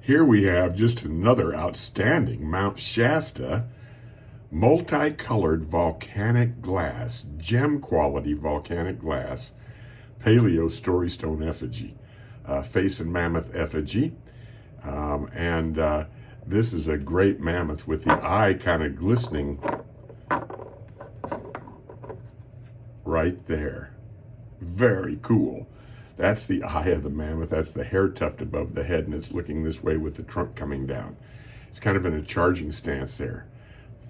Here we have just another outstanding Mount Shasta multicolored volcanic glass, gem quality volcanic glass, paleo storystone effigy, face and mammoth effigy. This is a great mammoth with the eye kind of glistening right there. Very cool. That's the eye of the mammoth. That's the hair tuft above the head, and it's looking this way with the trunk coming down. It's kind of in a charging stance there.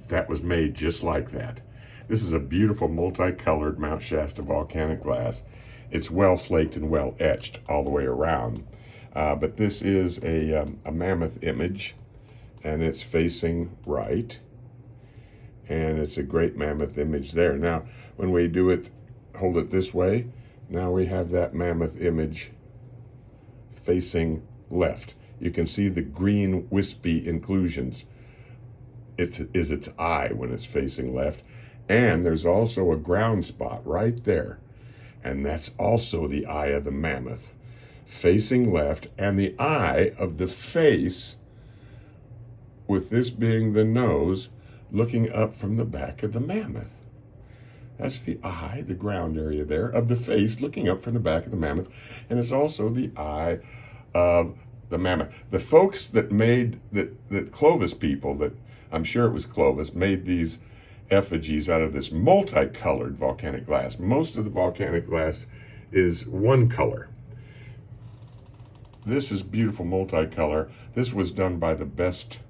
That was made just like that. This is a beautiful multicolored Mount Shasta volcanic glass. It's well flaked and well etched all the way around. But this is a mammoth image, and it's facing right. And it's a great mammoth image there. Now, when we do it, hold it this way, now we have that mammoth image facing left. You can see the green wispy inclusions. It is its eye when it's facing left. And there's also a ground spot right there. And that's also the eye of the mammoth facing left, and the eye of the face, with this being the nose, looking up from the back of the mammoth. That's the eye, the ground area there, of the face looking up from the back of the mammoth. And it's also the eye of the mammoth. The folks that made, that Clovis people, that I'm sure it was Clovis, made these effigies out of this multicolored volcanic glass. Most of the volcanic glass is one color. This is beautiful multicolor. This was done by the best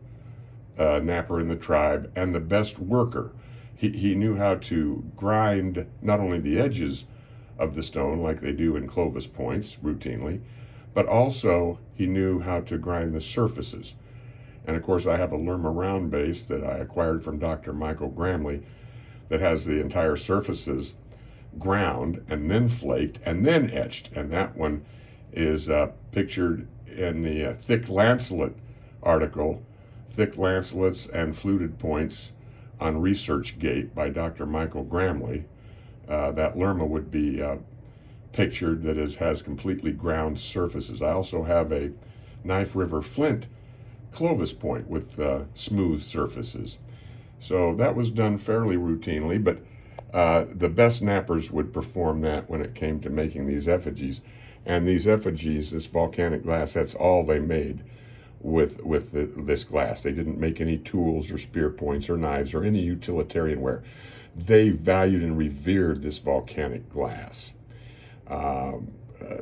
napper in the tribe and the best worker. He knew how to grind not only the edges of the stone like they do in Clovis points routinely, but also he knew how to grind the surfaces. And of course I have a Lerma round base that I acquired from Dr. Michael Gramley that has the entire surfaces ground and then flaked and then etched. And that one is pictured in the Thick Lancelet article, Thick Lancelets and Fluted Points on ResearchGate by Dr. Michael Gramley. That Lerma would be pictured that has completely ground surfaces. I also have a Knife River Flint Clovis point with smooth surfaces. So that was done fairly routinely, but the best nappers would perform that when it came to making these effigies. And these effigies, this volcanic glass, that's all they made with this glass. They didn't make any tools or spear points or knives or any utilitarian ware. They valued and revered this volcanic glass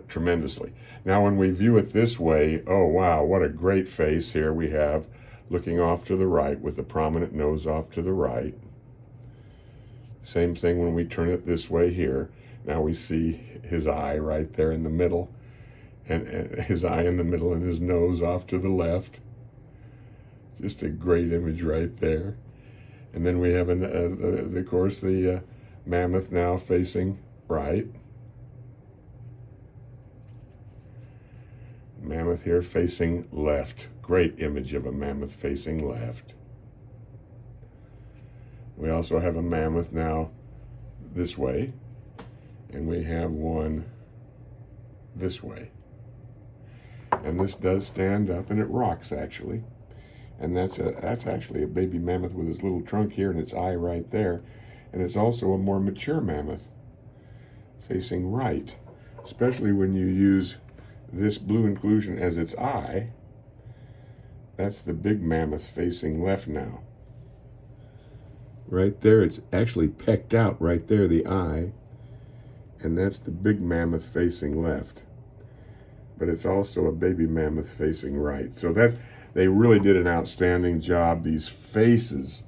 tremendously. Now when we view it this way, oh wow, what a great face here we have, looking off to the right with the prominent nose off to the right. Same thing when we turn it this way here. Now we see his eye right there in the middle, and his eye in the middle and his nose off to the left. Just a great image right there. And then we have, of course, the mammoth now facing right. Mammoth here facing left. Great image of a mammoth facing left. We also have a mammoth now this way, and we have one this way. And this does stand up, and it rocks actually. And that's actually a baby mammoth with its little trunk here and its eye right there. And it's also a more mature mammoth facing right, especially when you use this blue inclusion as its eye. That's the big mammoth facing left now. Right there, it's actually pecked out right there, the eye. And that's the big mammoth facing left. But it's also a baby mammoth facing right. So they really did an outstanding job. These faces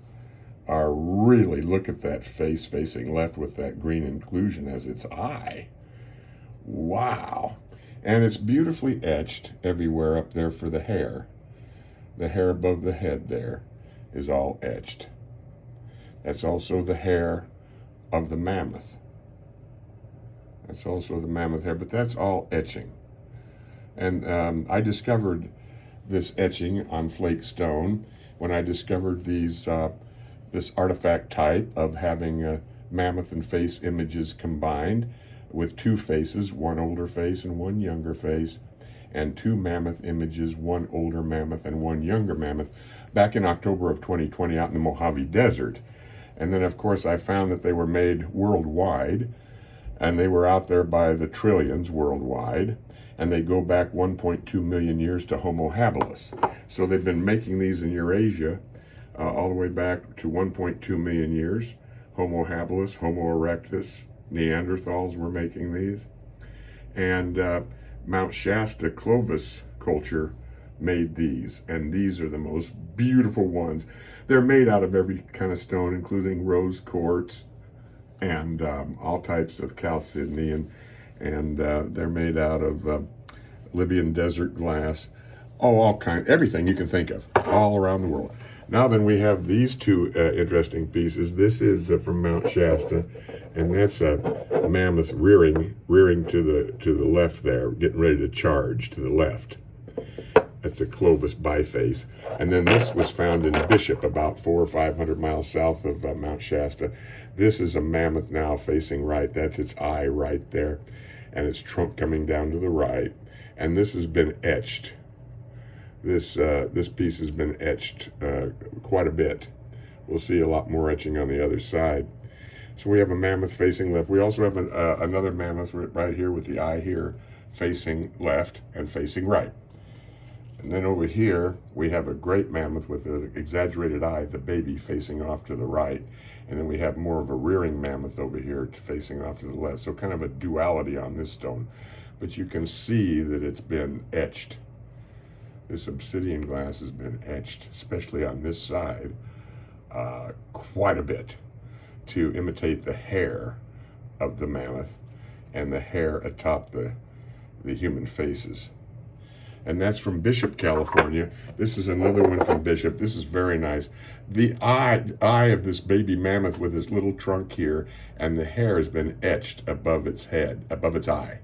are really, look at that face facing left with that green inclusion as its eye. Wow. And it's beautifully etched everywhere up there for the hair. The hair above the head there is all etched. That's also the hair of the mammoth. That's also the mammoth hair, but that's all etching. And I discovered this etching on flake stone when I discovered these this artifact type of having mammoth and face images combined with two faces, one older face and one younger face. and 2 mammoth images, 1 older mammoth and 1 younger mammoth, back in October of 2020 out in the Mojave Desert. And then, of course, I found that they were made worldwide, and they were out there by the trillions worldwide, and they go back 1.2 million years to Homo habilis. So they've been making these in Eurasia all the way back to 1.2 million years. Homo habilis, Homo erectus, Neanderthals were making these. And Mount Shasta Clovis culture made these, and these are the most beautiful ones. They're made out of every kind of stone, including rose quartz and all types of chalcedony, and they're made out of Libyan desert glass, all kinds, everything you can think of, all around the world. Now then, we have these 2 interesting pieces. This is from Mount Shasta, and that's a mammoth rearing to the left there, getting ready to charge to the left. That's a Clovis biface. And then this was found in Bishop, about 400 or 500 miles south of Mount Shasta. This is a mammoth now facing right. That's its eye right there, and its trunk coming down to the right. And this has been etched. This piece has been etched quite a bit. We'll see a lot more etching on the other side. So we have a mammoth facing left. We also have another mammoth right here with the eye here facing left and facing right. And then over here, we have a great mammoth with an exaggerated eye, the baby, facing off to the right. And then we have more of a rearing mammoth over here facing off to the left. So kind of a duality on this stone. But you can see that it's been etched. This obsidian glass has been etched, especially on this side, quite a bit, to imitate the hair of the mammoth and the hair atop the human faces. And that's from Bishop, California. This is another one from Bishop. This is very nice. The eye of this baby mammoth with its little trunk here, and the hair has been etched above its head, above its eye.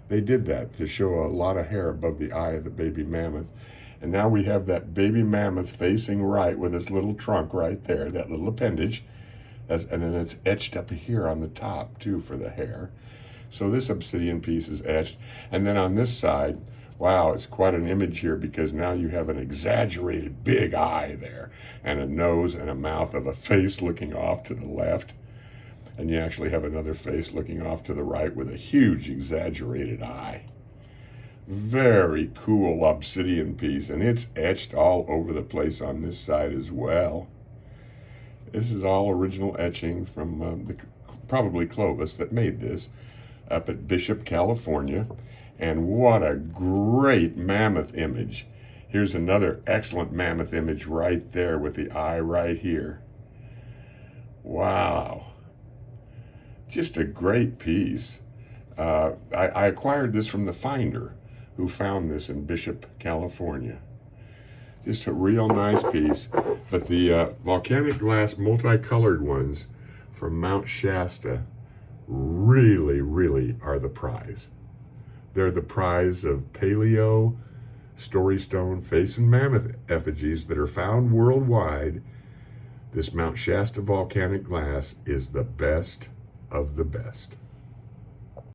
They did that to show a lot of hair above the eye of the baby mammoth. And now we have that baby mammoth facing right with its little trunk right there, that little appendage. And then it's etched up here on the top too for the hair. So this obsidian piece is etched. And then on this side, wow, it's quite an image here, because now you have an exaggerated big eye there, and a nose and a mouth of a face looking off to the left. And you actually have another face looking off to the right with a huge exaggerated eye. Very cool obsidian piece, and it's etched all over the place on this side as well. This is all original etching from probably Clovis that made this up at Bishop, California. And what a great mammoth image. Here's another excellent mammoth image right there with the eye right here. Wow. Just a great piece. I acquired this from the finder who found this in Bishop, California. Just a real nice piece. But the volcanic glass multicolored ones from Mount Shasta really are the prize. They're the prize of paleo, storystone, face and mammoth effigies that are found worldwide. This Mount Shasta volcanic glass is the best of the best.